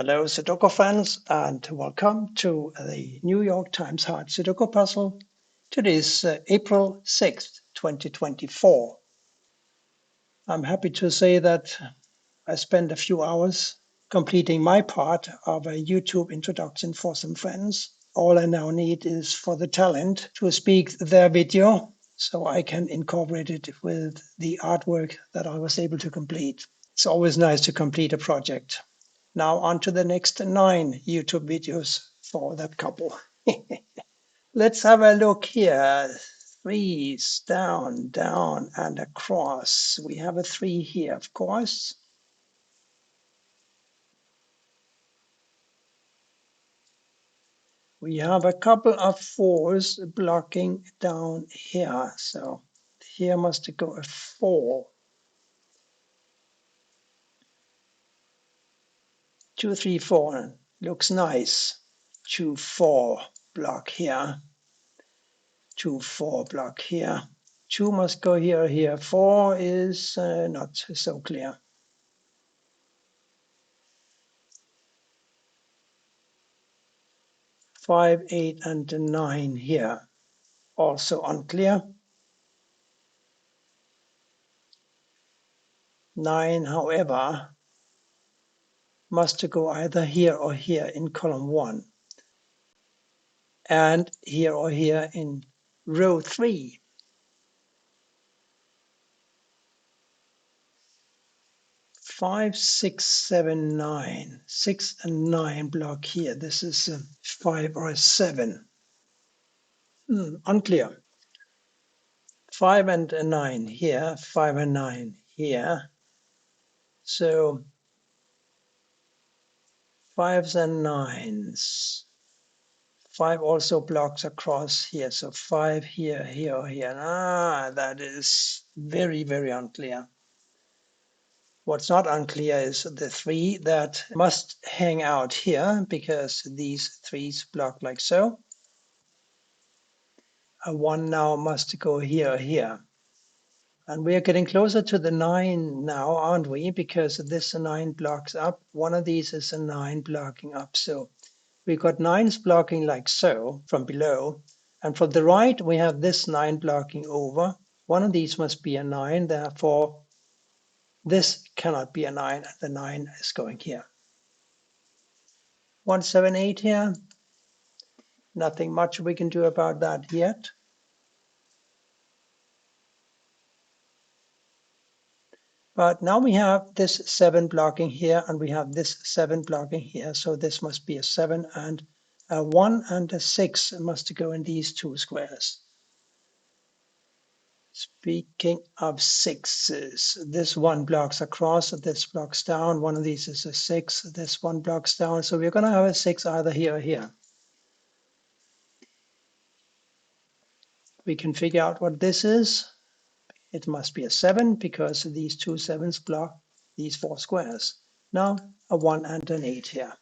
Hello, Sudoku friends, and welcome to the New York Times Hard Sudoku puzzle. Today is April 6th, 2024. I'm happy to say that I spent a few hours completing my part of a YouTube introduction for some friends. All I now need is for the talent to speak their video so I can incorporate it with the artwork that I was able to complete. It's always nice to complete a project. Now on to the next 9 YouTube videos for that couple. Let's have a look here. 3's down, down, and across. We have a 3 here, of course. We have a couple of 4's blocking down here. So here must go a 4. 2, 3, 4. Looks nice. 2, 4 block here. 2, 4 block here. 2 must go here, here. 4 is not so clear. 5, 8, and 9 here. Also unclear. 9, however, must go either here or here in column 1. And here or here in row 3. 5, 6, 7, 9. 6 and 9 block here. This is a 5 or a 7. Unclear. 5 and 9 here. 5 and 9 here. So 5s and 9s. 5 also blocks across here. So 5 here, here, or here. That is very, very unclear. What's not unclear is the 3 that must hang out here because these 3's block like so. A 1 now must go here or here. And we are getting closer to the 9 now, aren't we? Because this 9 blocks up. One of these is a 9 blocking up. So we got 9's blocking like so from below. And from the right, we have this 9 blocking over. One of these must be a 9. Therefore, this cannot be a 9. The 9 is going here. 1, 7, 8 here. Nothing much we can do about that yet. But now we have this 7 blocking here, and we have this 7 blocking here. So this must be a 7, and a 1 and a 6 must go in these 2 squares. Speaking of 6's, this 1 blocks across, this blocks down. One of these is a 6, this 1 blocks down. So we're going to have a 6 either here or here. We can figure out what this is. It must be a 7 because these 2 7's block these 4 squares. Now a 1 and an 8 here.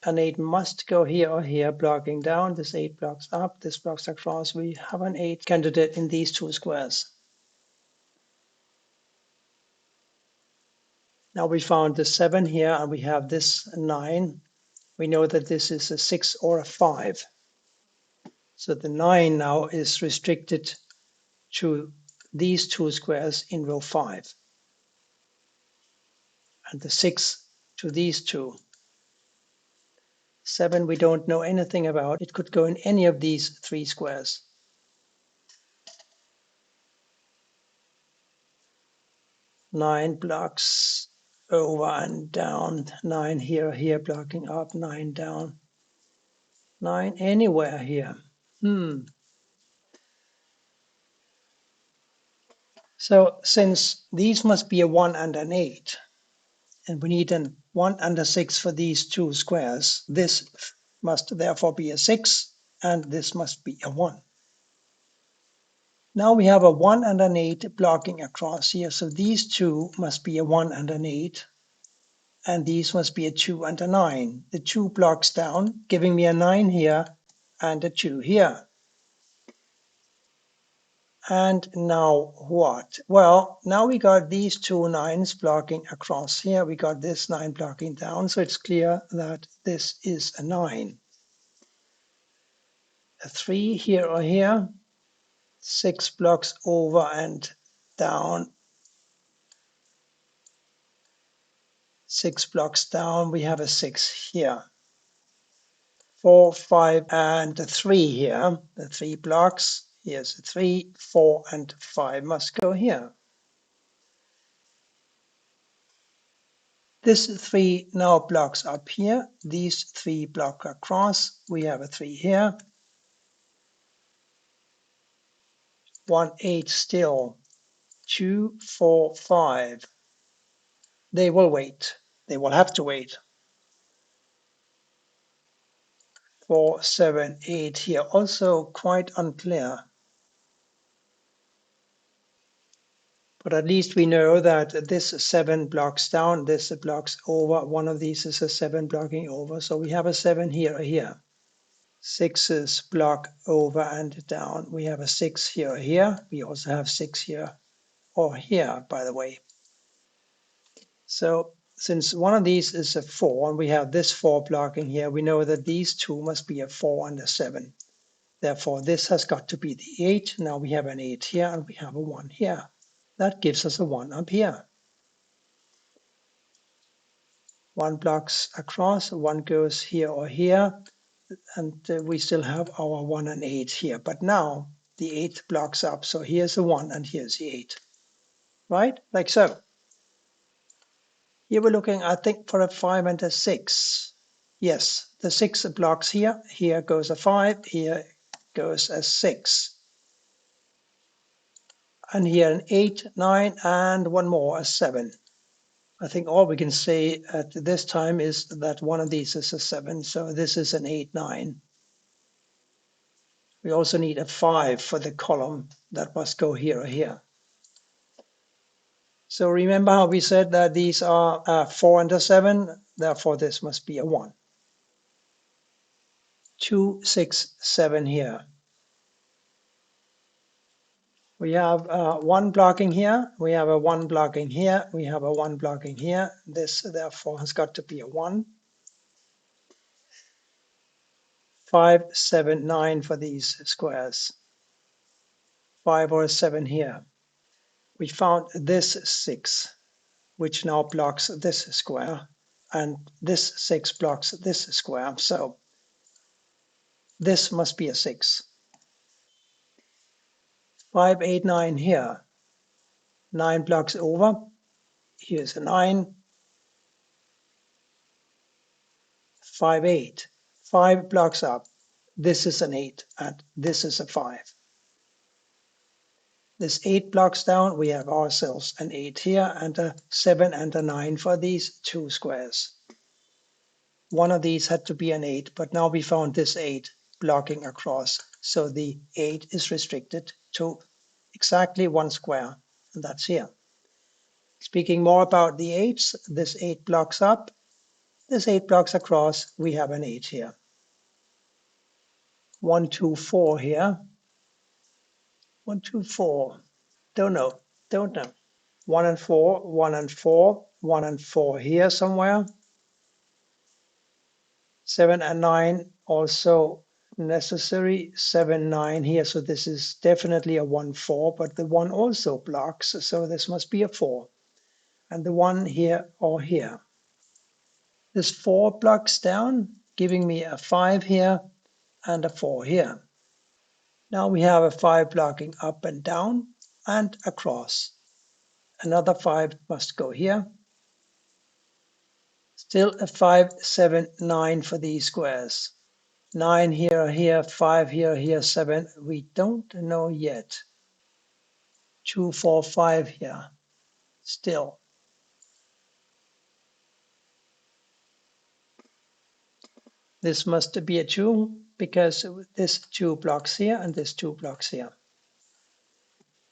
An 8 must go here or here, blocking down. This 8 blocks up, this blocks across. We have an 8 candidate in these 2 squares. Now we found the 7 here, and we have this 9. We know that this is a 6 or a 5. So the 9 now is restricted to these 2 squares in row 5. And the 6 to these 2. 7 we don't know anything about. It could go in any of these 3 squares. Nine blocks over and down. 9 here, here blocking up, 9 down. 9 anywhere here. So since these must be a 1 and an 8, and we need a 1 and a 6 for these 2 squares, this must therefore be a 6, and this must be a 1. Now we have a 1 and an 8 blocking across here, so these 2 must be a 1 and an 8, and these must be a 2 and a 9. The 2 blocks down, giving me a 9 here and a 2 here. And now what? Well, now we got these two nines blocking across here. We got this 9 blocking down, so it's clear that this is a 9. A 3 here or here, 6 blocks over and down, 6 blocks down, we have a 6 here. 4, 5, and a 3 here. The 3 blocks. Here's a 3, 4, and 5 must go here. This 3 now blocks up here. These 3 block across. We have a 3 here. 1, 8 still. 2, 4, 5. They will wait. They will have to wait. 4, 7, 8 here. Also quite unclear. But at least we know that this 7 blocks down, this blocks over. One of these is a 7 blocking over. So we have a 7 here or here. 6s block over and down. We have a 6 here or here. We also have 6 here or here, by the way. So since one of these is a 4 and we have this 4 blocking here, we know that these two must be a 4 and a 7. Therefore, this has got to be the 8. Now we have an 8 here and we have a 1 here. That gives us a 1 up here. 1 blocks across, 1 goes here or here, and we still have our 1 and 8 here. But now the 8 blocks up, so here's the 1 and here's the 8, right? Like so. Here we're looking, I think, for a 5 and a 6. Yes, the 6 blocks here. Here goes a 5, here goes a 6. And here an 8, 9, and one more, a 7. I think all we can say at this time is that one of these is a 7, so this is an 8, 9. We also need a 5 for the column that must go here or here. So remember how we said that these are 4 and a 7, therefore this must be a 1. 2, 6, 7 here. We have 1 blocking here, we have a 1 blocking here, we have a 1 blocking here. This therefore has got to be a 1. 5, 7, 9 for these squares. 5 or a 7 here. We found this 6, which now blocks this square, and this 6 blocks this square, so this must be a 6. 5, 8, 9 here. 9 blocks over. Here's a 9. 5, 8. 5 blocks up. This is an 8, and this is a 5. This 8 blocks down, we have ourselves an 8 here, and a 7 and a 9 for these two squares. One of these had to be an 8, but now we found this 8 blocking across. So the 8 is restricted to exactly one square, and that's here. Speaking more about the 8s, this 8 blocks up, this 8 blocks across, we have an 8 here. 1, 2, 4 here. 1, 2, 4. Don't know. 1 and 4, 1 and 4, 1 and 4 here somewhere. 7 and 9 also necessary. 7, 9 here. So this is definitely a 1, 4, but the 1 also blocks. So this must be a 4. And the 1 here or here. This 4 blocks down, giving me a 5 here and a 4 here. Now we have a 5 blocking up and down and across. Another 5 must go here. Still a 5, 7, 9 for these squares. 9 here, here, 5 here, here, 7. We don't know yet. 2, 4, 5 here. Still. This must be a 2 because this 2 blocks here and this 2 blocks here.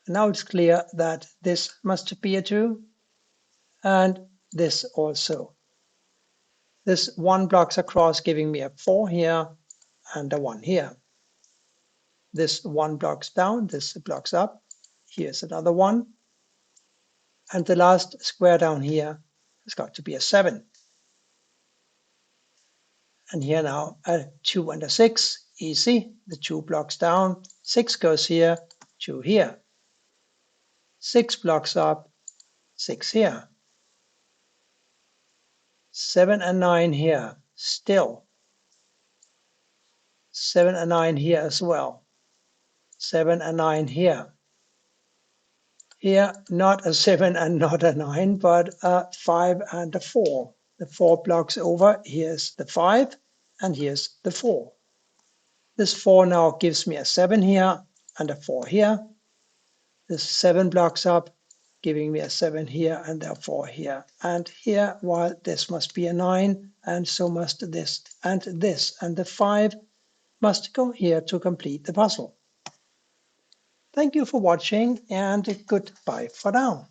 Now it's clear that this must be a 2 and this also. This 1 blocks across, giving me a 4 here and a 1 here. This 1 blocks down, this blocks up. Here's another one. And the last square down here has got to be a 7. And here now a 2 and a 6, easy. The 2 blocks down, 6 goes here, 2 here. 6 blocks up, 6 here. 7 and 9 here, still. 7 and 9 here as well. 7 and 9 here. Here, not a 7 and not a 9, but a 5 and a 4. The 4 blocks over, here's the 5, and here's the 4. This 4 now gives me a 7 here and a 4 here. This 7 blocks up, giving me a 7 here and a 4 here. And here, well, this must be a 9, and so must this and this. And the 5 must go here to complete the puzzle. Thank you for watching, and goodbye for now.